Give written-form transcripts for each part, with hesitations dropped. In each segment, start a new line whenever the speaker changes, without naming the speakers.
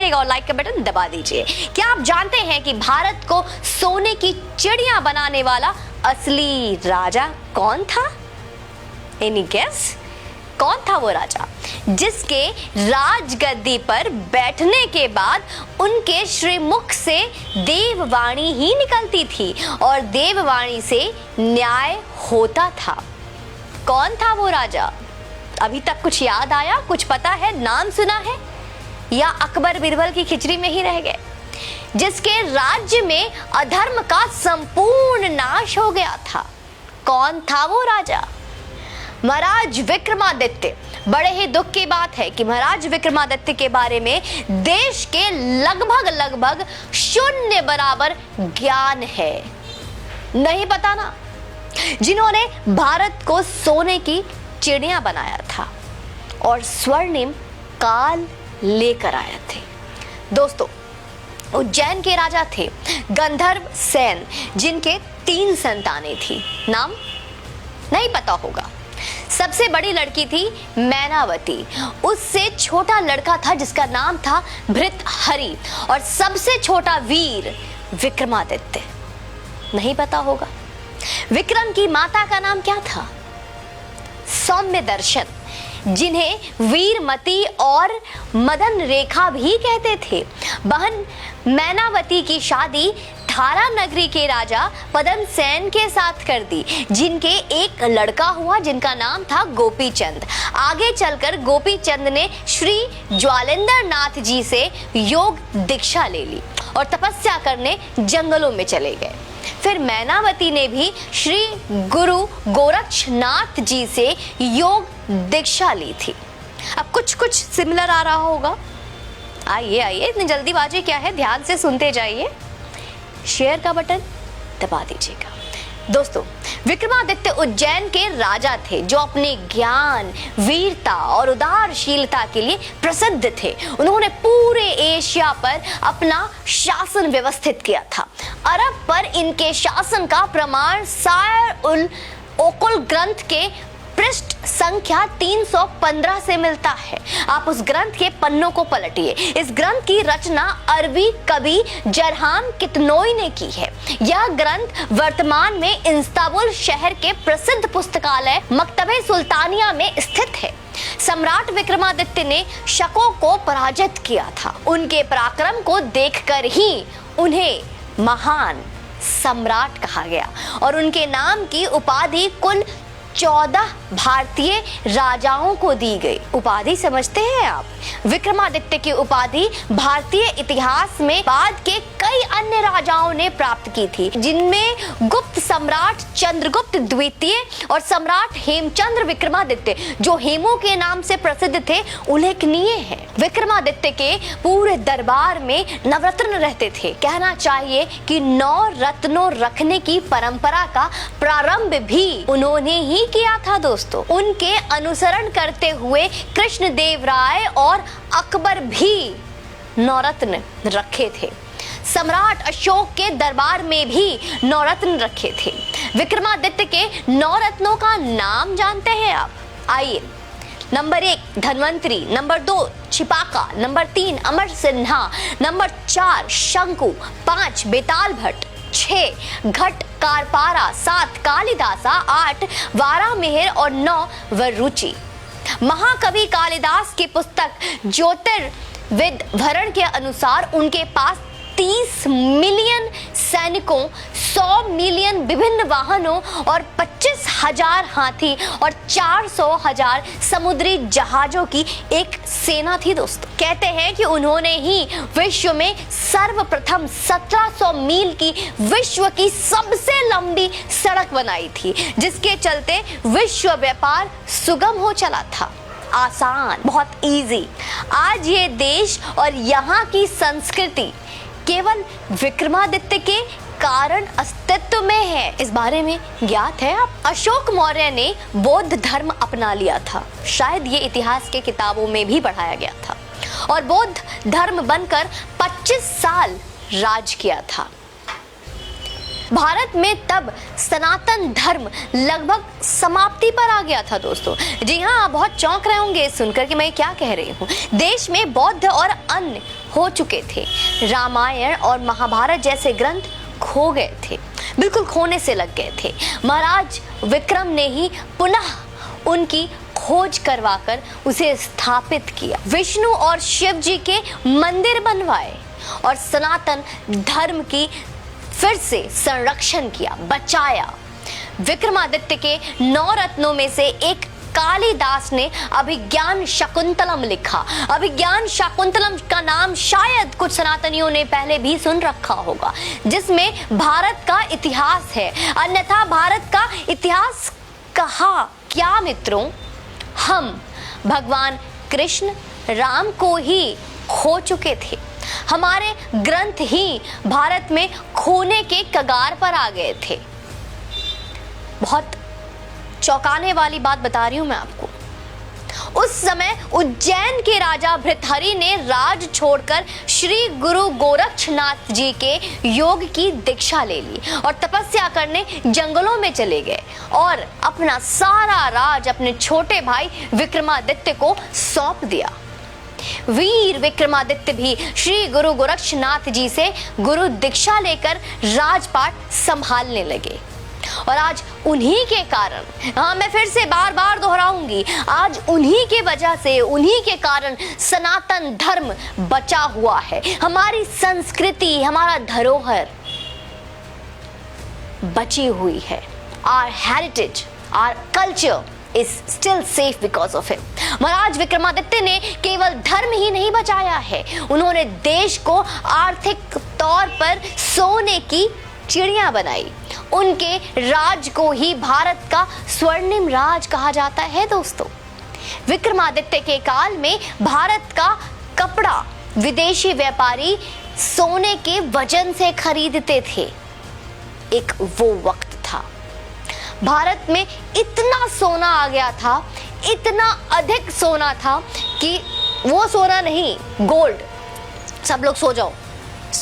दीजिएगा और लाइक का बटन दबा दीजिए। क्या आप जानते हैं कि भारत को सोने की चिड़िया बनाने वाला असली राजा कौन था? Any guess? कौन था वो राजा जिसके राजगद्दी पर बैठने के बाद उनके श्रीमुख से देववाणी ही निकलती थी और देववाणी से न्याय होता था? कौन था वो राजा? अभी तक कुछ याद आया, कुछ पता है, नाम सुना है, या अकबर बिरबल की खिचड़ी में ही रह गए? जिसके राज्य में अधर्म का संपूर्ण नाश हो गया था, कौन था वो राजा? महाराज विक्रमादित्य। बड़े ही दुख की बात है कि महाराज विक्रमादित्य के बारे में देश के लगभग शून्य बराबर ज्ञान है। नहीं पता ना? जिन्होंने भारत को सोने की चिड़िया बनाया था और स्वर्णिम काल लेकर आए थे। दोस्तों, उज्जैन के राजा थे गंधर्व सेन, जिनके 3 संतानें थी। नाम नहीं पता होगा। सबसे बड़ी लड़की थी मैनावती, उससे छोटा लड़का था जिसका नाम था भृतहरि, और सबसे छोटा वीर विक्रमादित्य। नहीं पता होगा। विक्रम की माता का नाम क्या था? सौम्य दर्शन, जिन्हें वीरमती और मदन रेखा भी कहते थे। बहन मैनावती की शादी थारा नगरी के राजा पदम सेन के साथ कर दी, जिनके एक लड़का हुआ जिनका नाम था गोपी चंद। आगे चलकर गोपी चंद ने श्री ज्वालेंद्र नाथ जी से योग दीक्षा ले ली और तपस्या करने जंगलों में चले गए। फिर मैनावती ने भी श्री गुरु गोरक्षनाथ जी से योग दीक्षा ली थी। अब कुछ सिमिलर आ रहा होगा। आइए, इतनी जल्दीबाजी क्या है, ध्यान से सुनते जाइए। शेयर का बटन दबा दीजिएगा। दोस्तों, विक्रमादित्य उज्जैन के राजा थे जो अपने ज्ञान, वीरता और उदारशीलता के लिए प्रसिद्ध थे। उन्होंने पूरे एशिया पर अपना शासन व्यवस्थित किया था। अरब पर इनके शासन का प्रमाण सायर उल ओकुल ग्रंथ के पृष्ठ संख्या 315 से मिलता है। आप उस ग्रंथ के पन्नों को पलटिए। इस ग्रंथ की रचना अरबी कवि जरहाम कितनोई ने की है। यह ग्रंथ वर्तमान में इस्तांबुल शहर के प्रसिद्ध पुस्तकालय मकतबे सुल्तानिया में स्थित है। सम्राट विक्रमादित्य ने शकों को पराजित किया था। उनके पराक्रम को देखकर ही उन्हें महान सम्राट कहा गया और उनके नाम की उपाधि कुल 14 भारतीय राजाओं को दी गई। उपाधि समझते हैं आप? विक्रमादित्य की उपाधि भारतीय इतिहास में बाद के कई अन्य राजाओं ने प्राप्त की थी, जिनमें गुप्त सम्राट चंद्रगुप्त द्वितीय और सम्राट हेमचंद्र विक्रमादित्य, जो हेमू के नाम से प्रसिद्ध थे, उल्लेखनीय है। विक्रमादित्य के पूरे दरबार में नवरत्न रहते थे। कहना चाहिए कि 9 रत्नों रखने की परंपरा का प्रारंभ भी उन्होंने ही किया था। दोस्तों, उनके अनुसरण करते हुए कृष्णदेव राय और अकबर भी नवरत्न रखे थे। सम्राट अशोक के दरबार में भी नवरत्न रखे थे। विक्रमादित्य के नवरत्नों का नाम जानते हैं आप? आइए। नंबर 1 धन्वंतरी, नंबर 2 छिपाका, नंबर 3 अमर सिन्हा, नंबर 4 शंकु, 5 बेताल भट्ट, 6 घट कारपारा, 7 कालिदासा, 8 वारामिहिर और 9 वरुचि। महाकवि कालिदास की पुस्तक ज्योतिर्विद भरण के अनुसार उनके पास 30 मिलियन सैनिकों, 100 मिलियन विभिन्न वाहनों और 25,000 हाथी और 400,000 समुद्री जहाजों की एक सेना थी। दोस्तों, कहते हैं कि उन्होंने ही विश्व में सर्वप्रथम 1700 मील की विश्व की सबसे लंबी सड़क बनाई थी, जिसके चलते विश्व व्यापार सुगम हो चला था। आसान, बहुत इजी। आज ये देश और यहाँ की संस्कृति केवल विक्रमादित्य के कारण अस्तित्व में है। इस बारे में ज्ञात है आप? अशोक मौर्य ने बौद्ध धर्म अपना लिया था। शायद ये इतिहास के किताबों में भी पढ़ाया गया था और बौद्ध धर्म बनकर 25 साल राज किया था। भारत में तब सनातन धर्म लगभग समाप्ति पर आ गया था। दोस्तों, जी हाँ, आप बहुत चौंक रहे होंगे सुनकर कि मैं क्या कह रही हूँ। देश में बौद्ध और अन्य हो चुके थे। रामायण और महाभारत जैसे ग्रंथ खो गए थे, बिल्कुल खोने से लग गए थे। महाराज विक्रम ने ही पुनः उनकी खोज करवाकर उसे स्थापित किया। विष्णु और शिव जी के मंदिर बनवाए और सनातन धर्म की फिर से संरक्षण किया, बचाया। विक्रमादित्य के 9 रत्नों में से एक कालिदास ने अभिज्ञान शाकुंतलम लिखा। अभिज्ञान शाकुंतलम का नाम शायद कुछ सनातनियों ने पहले भी सुन रखा होगा, जिसमें भारत का इतिहास है। अन्यथा भारत का इतिहास कहा क्या मित्रों? हम भगवान कृष्ण राम को ही खो चुके थे। हमारे ग्रंथ ही भारत में खोने के कगार पर आ गए थे। बहुत चौंकाने वाली बात बता रही हूं मैं आपको। उस समय उज्जैन के राजा भृतहरि ने राज छोड़कर श्री गुरु गोरक्षनाथ जी के योग की दीक्षा ले ली और तपस्या करने जंगलों में चले गए और अपना सारा राज अपने छोटे भाई विक्रमादित्य को सौंप दिया। वीर विक्रमादित्य भी श्री गुरु गोरक्षनाथ जी से गुरु दीक्षा लेकर राजपाट संभालने लगे। और आज उन्हीं के कारण, हाँ मैं फिर से बार बार दोहराऊंगी, आज उन्हीं के वजह से, उन्हीं के कारण सनातन धर्म बचा हुआ है। हमारी संस्कृति, हमारा धरोहर बची हुई है। Our heritage, our culture is still safe because of him। महाराज विक्रमादित्य ने केवल धर्म ही नहीं बचाया है, उन्होंने देश को आर्थिक तौर पर सोने की चिड़िया बनाई। उनके राज को ही भारत का स्वर्णिम राज कहा जाता है दोस्तों। विक्रमादित्य के काल में भारत का कपड़ा विदेशी व्यापारी सोने के वजन से खरीदते थे। एक वो वक्त था, भारत में इतना सोना आ गया था, इतना अधिक सोना था कि वो सोना नहीं, गोल्ड। सब लोग सो जाओ,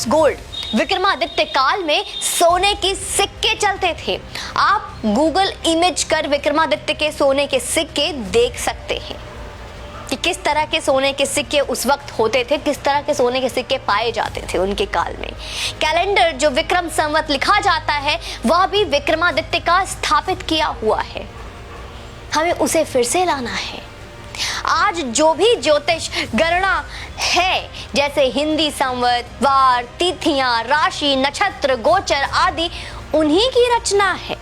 गोल्ड। विक्रमादित्य काल में सोने के सिक्के चलते थे। आप गूगल इमेज कर विक्रमादित्य के सोने के सिक्के देख सकते हैं कि किस तरह के सोने के सिक्के उस वक्त होते थे, किस तरह के सोने के सिक्के पाए जाते थे उनके काल में। कैलेंडर जो विक्रम संवत लिखा जाता है वह भी विक्रमादित्य का स्थापित किया हुआ है। हमें उसे फिर से लाना है। आज जो भी ज्योतिष गणना है, जैसे हिंदी संवत, वार, तिथियां, राशि, नक्षत्र, गोचर आदि, उन्हीं की रचना है।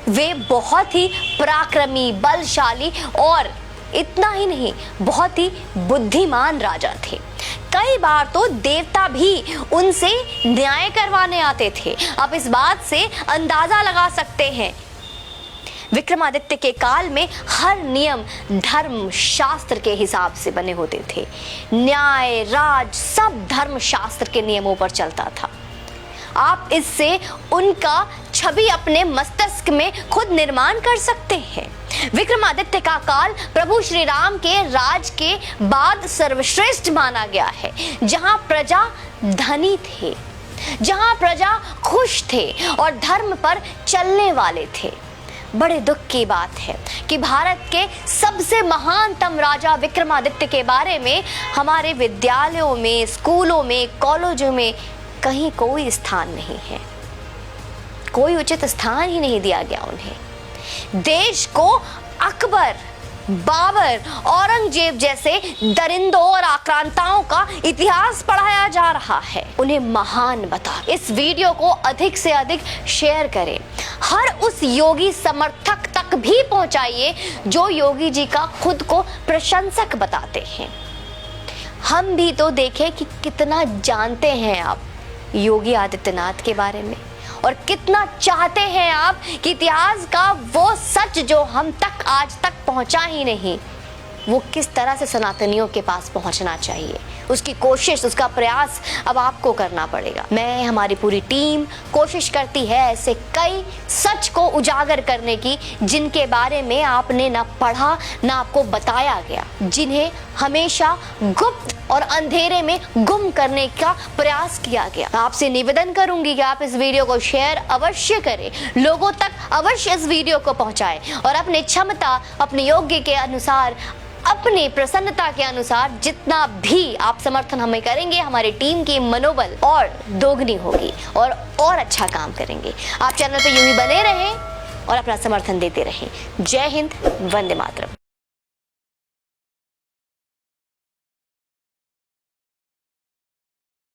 वे बहुत ही पराक्रमी, बलशाली और इतना ही नहीं, बहुत ही बुद्धिमान राजा थे। कई बार तो देवता भी उनसे न्याय करवाने आते थे। आप इस बात से अंदाजा लगा सकते हैं। विक्रमादित्य के काल में हर नियम धर्म शास्त्र के हिसाब से बने होते थे। न्याय, राज सब धर्म शास्त्र के नियमों पर चलता था। आप इससे उनका छवि अपने मस्तिष्क में खुद निर्माण कर सकते हैं। विक्रमादित्य का काल प्रभु श्री राम के राज के बाद सर्वश्रेष्ठ माना गया है, जहां प्रजा धनी थे, जहां प्रजा खुश थे और धर्म पर चलने वाले थे। बड़े दुख की बात है कि भारत के सबसे महानतम राजा विक्रमादित्य के बारे में हमारे विद्यालयों में, स्कूलों में, कॉलेजों में कहीं कोई स्थान नहीं है। कोई उचित स्थान ही नहीं दिया गया उन्हें। देश को अकबर, बाबर, औरंगजेब जैसे दरिंदों और आक्रांताओं का इतिहास पढ़ाया जा रहा है। उन्हें महान बता। इस वीडियो को अधिक से अधिक शेयर करें। हर उस योगी समर्थक तक भी पहुंचाइए जो योगी जी का खुद को प्रशंसक बताते हैं। हम भी तो देखें कि कितना जानते हैं आप योगी आदित्यनाथ के बारे में और कितना चाहते हैं आप कि इतिहास का वो सच जो हम तक आज तक पहुंचा ही नहीं, वो किस तरह से सनातनियों के पास पहुंचना चाहिए। उसकी कोशिश, उसका प्रयास अब आपको करना पड़ेगा। मैं, हमारी पूरी टीम कोशिश करती है ऐसे कई सच को उजागर करने की जिनके बारे में आपने ना पढ़ा ना आपको बताया गया, जिन्हें हमेशा गुप्त और अंधेरे में गुम करने का प्रयास किया गया। आपसे निवेदन करूंगी कि आप इस वीडियो को शेयर अवश्य करें, लोगों तक अवश्य इस वीडियो को पहुंचाएं और अपनी क्षमता, अपने योग्य के अनुसार अपने प्रसन्नता के अनुसार जितना भी आप समर्थन हमें करेंगे, हमारी टीम की मनोबल और दोगुनी होगी और अच्छा काम करेंगे। आप चैनल पे यूं ही बने रहें और अपना समर्थन देते रहें। जय हिंद, वंदे मातरम।